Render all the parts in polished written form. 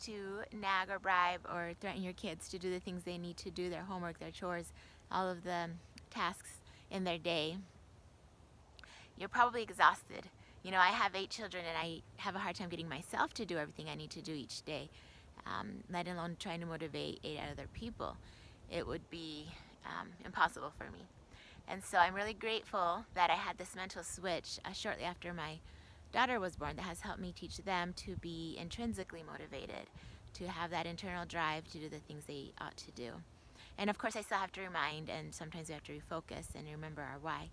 to nag or bribe or threaten your kids to do the things they need to do, their homework, their chores, all of the tasks in their day, you're probably exhausted. You know, I have 8 children and I have a hard time getting myself to do everything I need to do each day, let alone trying to motivate 8 other people. It would be impossible for me. And so I'm really grateful that I had this mental switch shortly after my daughter was born that has helped me teach them to be intrinsically motivated, to have that internal drive to do the things they ought to do. And of course, I still have to remind, and sometimes we have to refocus and remember our why,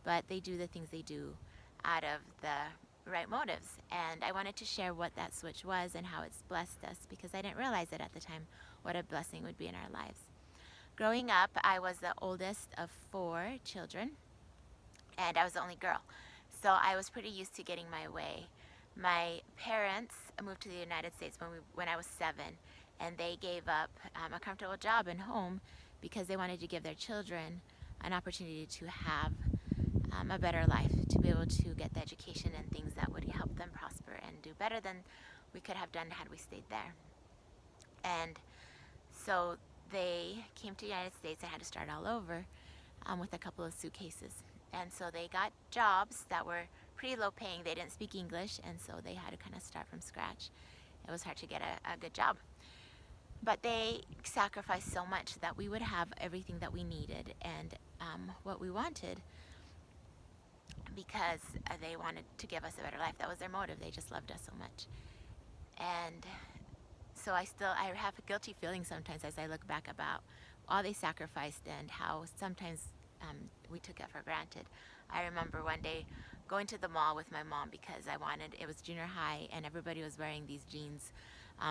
but they do the things they do out of the right motives. And I wanted to share what that switch was and how it's blessed us, because I didn't realize it at the time what a blessing would be in our lives. Growing up, I was the oldest of 4 children, and I was the only girl. So I was pretty used to getting my way. My parents moved to the United States when I was 7, and they gave up a comfortable job and home because they wanted to give their children an opportunity to have a better life, to be able to get the education and things that would help them prosper and do better than we could have done had we stayed there. And so they came to the United States and had to start all over with a couple of suitcases. And so they got jobs that were pretty low paying. They didn't speak English, and so they had to kind of start from scratch. It was hard to get a good job. But they sacrificed so much that we would have everything that we needed and what we wanted, because they wanted to give us a better life. That was their motive. They just loved us so much. And so I have a guilty feeling sometimes as I look back about all they sacrificed and how sometimes we took it for granted. I remember one day going to the mall with my mom because it was junior high and everybody was wearing these jeans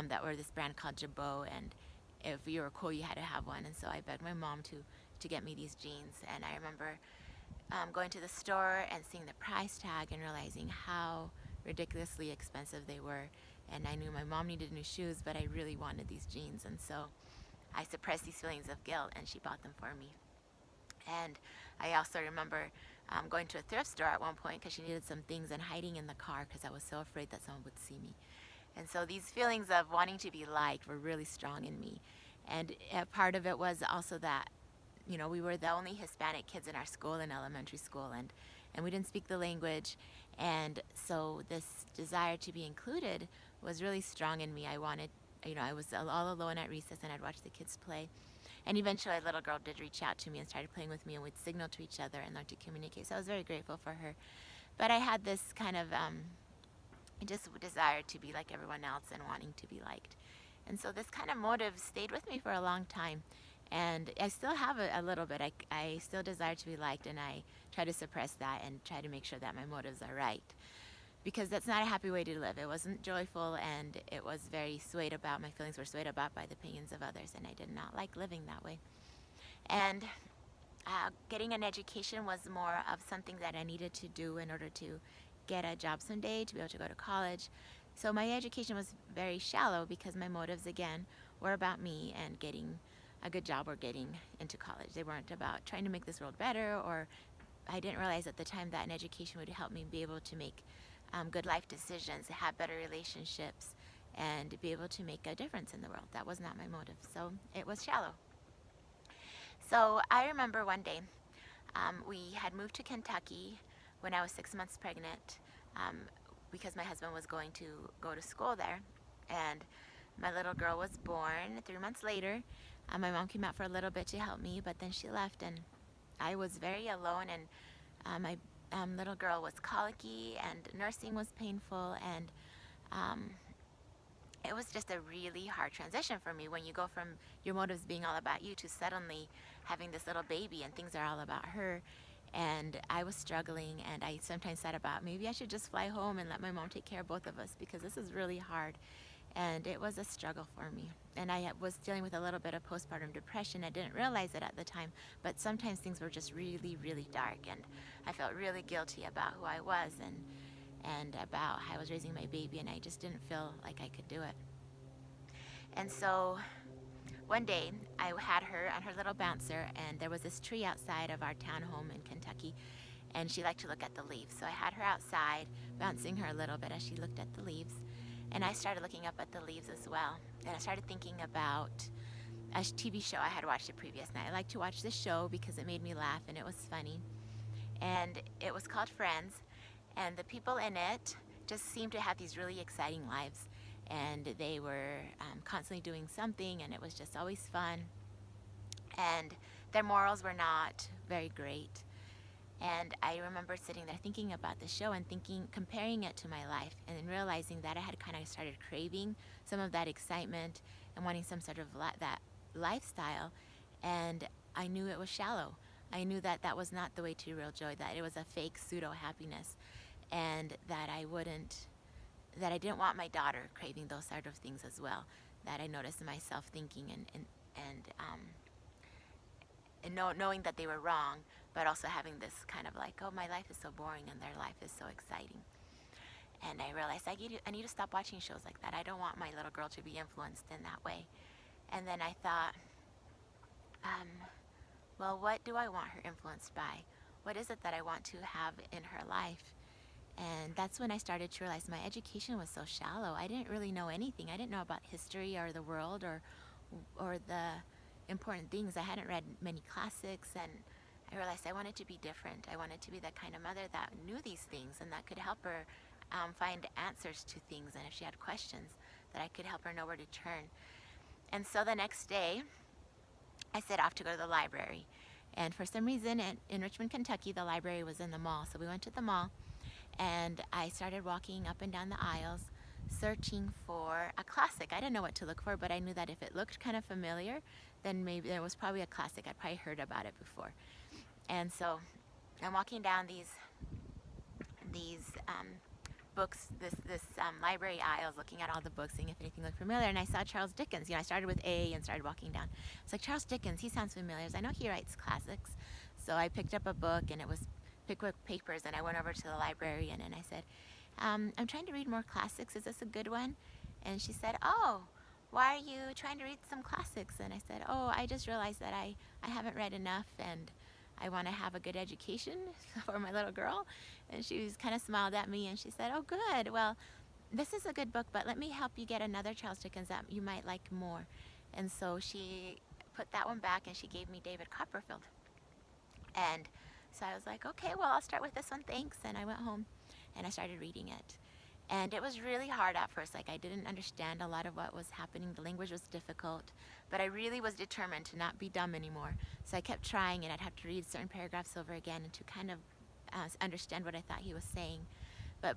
that were this brand called Jabot, and if you were cool you had to have one. And so I begged my mom to get me these jeans, and I remember going to the store and seeing the price tag and realizing how ridiculously expensive they were. And I knew my mom needed new shoes, but I really wanted these jeans, and so I suppressed these feelings of guilt, and she bought them for me. And I also remember going to a thrift store at one point because she needed some things, and hiding in the car because I was so afraid that someone would see me. And so these feelings of wanting to be liked were really strong in me. And part of it was also that, you know, we were the only Hispanic kids in our school, in elementary school, and we didn't speak the language. And so this desire to be included was really strong in me. I wanted, you know, I was all alone at recess and I'd watch the kids play. And eventually a little girl did reach out to me and started playing with me, and we'd signal to each other and learn to communicate. So I was very grateful for her. But I had this kind of just desire to be like everyone else and wanting to be liked. And so this kind of motive stayed with me for a long time. And I still have a little bit. I still desire to be liked, and I try to suppress that and try to make sure that my motives are right, because that's not a happy way to live. It wasn't joyful, and it was very swayed about. My feelings were swayed about by the opinions of others, and I did not like living that way. And getting an education was more of something that I needed to do in order to get a job someday, to be able to go to college. So my education was very shallow because my motives, again, were about me and getting a good job or getting into college. They weren't about trying to make this world better, or I didn't realize at the time that an education would help me be able to make good life decisions, have better relationships, and be able to make a difference in the world. That was not my motive, so it was shallow. So I remember one day we had moved to Kentucky when I was 6 months pregnant because my husband was going to go to school there, and my little girl was born 3 months later. My mom came out for a little bit to help me, but then she left, and I was very alone, and my little girl was colicky, and nursing was painful, and it was just a really hard transition for me when you go from your motives being all about you to suddenly having this little baby and things are all about her. And I was struggling, and I sometimes thought about maybe I should just fly home and let my mom take care of both of us, because this is really hard. And it was a struggle for me. And I was dealing with a little bit of postpartum depression. I didn't realize it at the time, but sometimes things were just really, really dark, and I felt really guilty about who I was and about how I was raising my baby, and I just didn't feel like I could do it. And so one day I had her on her little bouncer, and there was this tree outside of our town home in Kentucky, and she liked to look at the leaves. So I had her outside, bouncing her a little bit as she looked at the leaves. And I started looking up at the leaves as well. And I started thinking about a TV show I had watched the previous night. I like to watch this show because it made me laugh and it was funny. And it was called Friends. And the people in it just seemed to have these really exciting lives. And they were constantly doing something, and it was just always fun. And their morals were not very great. And I remember sitting there thinking about the show and thinking, comparing it to my life, and then realizing that I had kind of started craving some of that excitement and wanting some sort of that lifestyle. And I knew it was shallow. I knew that that was not the way to real joy, that it was a fake pseudo happiness, and that I didn't want my daughter craving those sort of things as well. That I noticed myself thinking and knowing that they were wrong, but also having this kind of like, oh, my life is so boring and their life is so exciting. And I realized I need to stop watching shows like that. I don't want my little girl to be influenced in that way. And then I thought, well, what do I want her influenced by? What is it that I want to have in her life? And that's when I started to realize my education was so shallow. I didn't really know anything. I didn't know about history or the world or the important things. I hadn't read many classics, and I realized I wanted to be different. I wanted to be that kind of mother that knew these things and that could help her find answers to things, and if she had questions, that I could help her know where to turn. And so the next day, I set off to go to the library. And for some reason, in Richmond, Kentucky, the library was in the mall. So we went to the mall, and I started walking up and down the aisles, searching for a classic. I didn't know what to look for, but I knew that if it looked kind of familiar, then maybe there was probably a classic. I'd probably heard about it before. And so I'm walking down these books, this library aisles, looking at all the books, seeing if anything looked familiar. And I saw Charles Dickens. I started with A and started walking down. It's like, Charles Dickens, he sounds familiar. I know he writes classics. So I picked up a book, and it was Pickwick Papers, and I went over to the librarian and I said, I'm trying to read more classics. Is this a good one? And she said, oh, why are you trying to read some classics? And I said, oh, I just realized that I haven't read enough, and I want to have a good education for my little girl. And she kind of smiled at me, and she said, oh, good. Well, this is a good book, but let me help you get another Charles Dickens that you might like more. And so she put that one back, and she gave me David Copperfield. And so I was like, okay, well, I'll start with this one, thanks. And I went home and I started reading it. And it was really hard at first. Like, I didn't understand a lot of what was happening. The language was difficult, but I really was determined to not be dumb anymore. So I kept trying, and I'd have to read certain paragraphs over again and to kind of understand what I thought he was saying. But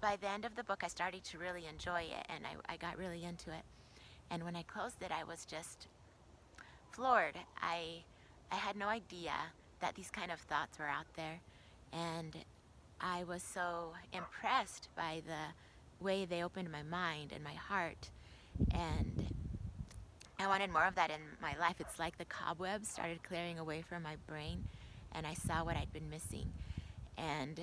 by the end of the book, I started to really enjoy it, and I got really into it. And when I closed it, I was just floored. I had no idea that these kind of thoughts were out there, and I was so impressed by the way they opened my mind and my heart, and I wanted more of that in my life. It's like the cobwebs started clearing away from my brain, and I saw what I'd been missing. And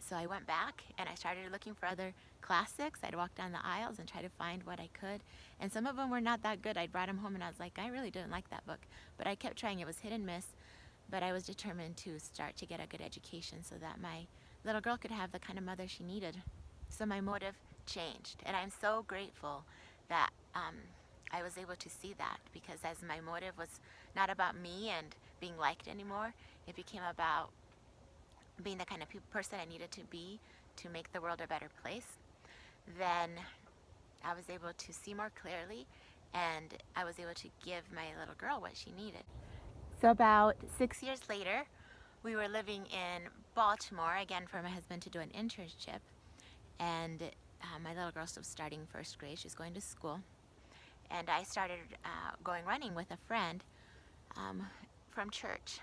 so I went back and I started looking for other classics. I'd walk down the aisles and try to find what I could, and some of them were not that good. I brought them home and I was like, I really didn't like that book, but I kept trying. It was hit and miss, but I was determined to start to get a good education so that my little girl could have the kind of mother she needed. So my motive changed, and I'm so grateful that I was able to see that, because as my motive was not about me and being liked anymore, it became about being the kind of person I needed to be to make the world a better place. Then I was able to see more clearly, and I was able to give my little girl what she needed. So about 6 years later, we were living in Baltimore, again for my husband to do an internship, and my little girl was starting first grade. She was going to school, and I started going running with a friend from church.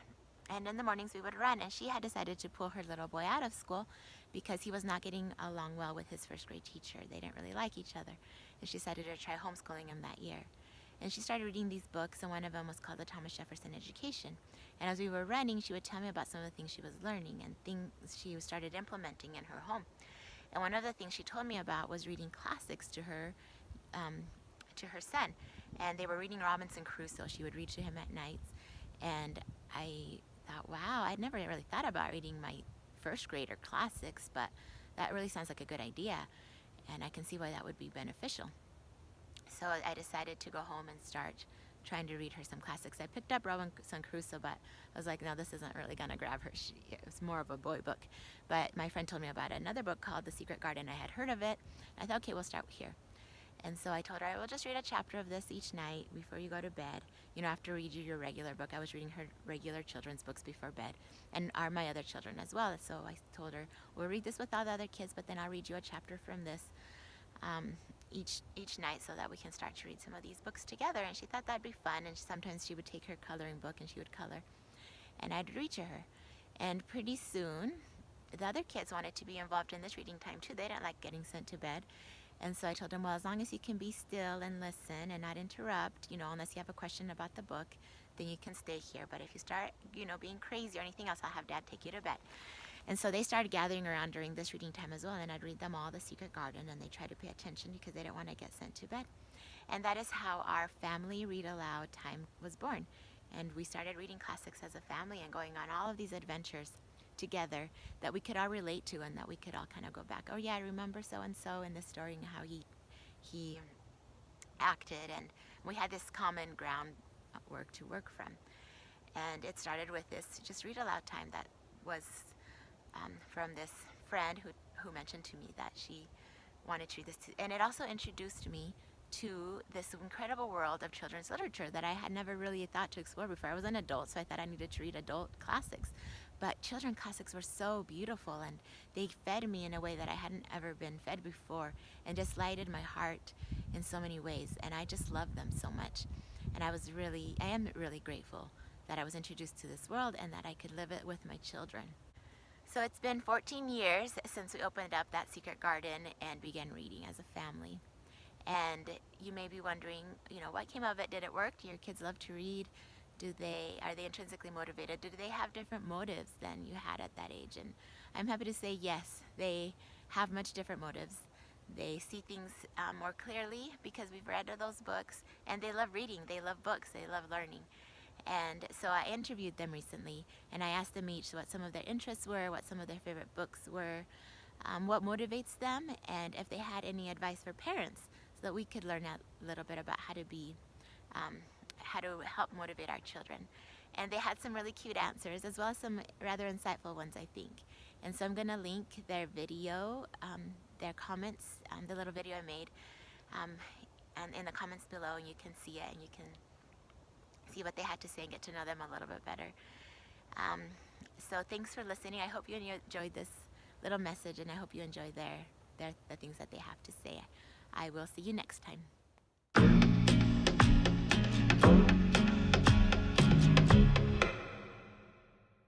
And in the mornings we would run, and she had decided to pull her little boy out of school because he was not getting along well with his first grade teacher. They didn't really like each other, and she decided to try homeschooling him that year. And she started reading these books, and one of them was called The Thomas Jefferson Education. And as we were running, she would tell me about some of the things she was learning and things she started implementing in her home. And one of the things she told me about was reading classics to her son. And they were reading Robinson Crusoe. She would read to him at nights. And I thought, wow, I'd never really thought about reading my first grader classics, but that really sounds like a good idea. and I can see why that would be beneficial. So I decided to go home and start trying to read her some classics. I picked up Robinson Crusoe, but I was like, no, this isn't really gonna grab her. It was more of a boy book. But my friend told me about another book called The Secret Garden. I had heard of it. I thought, okay, we'll start here. And so I told her, I will just read a chapter of this each night before you go to bed. You know, after read you your regular book. I was reading her regular children's books before bed, and are my other children as well. So I told her, we'll read this with all the other kids, but then I'll read you a chapter from this each night, so that we can start to read some of these books together. And she thought that'd be fun. And sometimes she would take her coloring book and she would color, and I'd read to her. And pretty soon, the other kids wanted to be involved in this reading time too. They didn't like getting sent to bed. And so I told them, well, as long as you can be still and listen and not interrupt, you know, unless you have a question about the book, then you can stay here. But if you start, you know, being crazy or anything else, I'll have Dad take you to bed. And so they started gathering around during this reading time as well, and I'd read them all The Secret Garden, and they tried to pay attention because they didn't want to get sent to bed. And that is how our family read aloud time was born. And we started reading classics as a family and going on all of these adventures together that we could all relate to, and that we could all kind of go back, oh yeah, I remember so and so in this story and how he acted. And we had this common ground work to work from. And it started with this just read aloud time that was from this friend who mentioned to me that she wanted to read this too. And it also introduced me to this incredible world of children's literature that I had never really thought to explore before. I was an adult, so I thought I needed to read adult classics. But children's classics were so beautiful, and they fed me in a way that I hadn't ever been fed before, and just lighted my heart in so many ways. And I just love them so much. And I am really grateful that I was introduced to this world and that I could live it with my children. So it's been 14 years since we opened up that secret garden and began reading as a family. And you may be wondering, you know, what came of it? Did it work? Do your kids love to read? Are they intrinsically motivated? Do they have different motives than you had at that age? And I'm happy to say yes, they have much different motives. They see things more clearly because we've read those books, and they love reading, they love books, they love learning. And so I interviewed them recently, and I asked them each what some of their interests were, what some of their favorite books were, what motivates them, and if they had any advice for parents, so that we could learn a little bit about how to help motivate our children. And they had some really cute answers, as well as some rather insightful ones, I think. And so I'm going to link their video, their comments, the little video I made, and in the comments below, and you can see it, and you can see what they had to say and get to know them a little bit better. So thanks for listening. I hope you enjoyed this little message, and I hope you enjoy the things that they have to say. I will see you next time.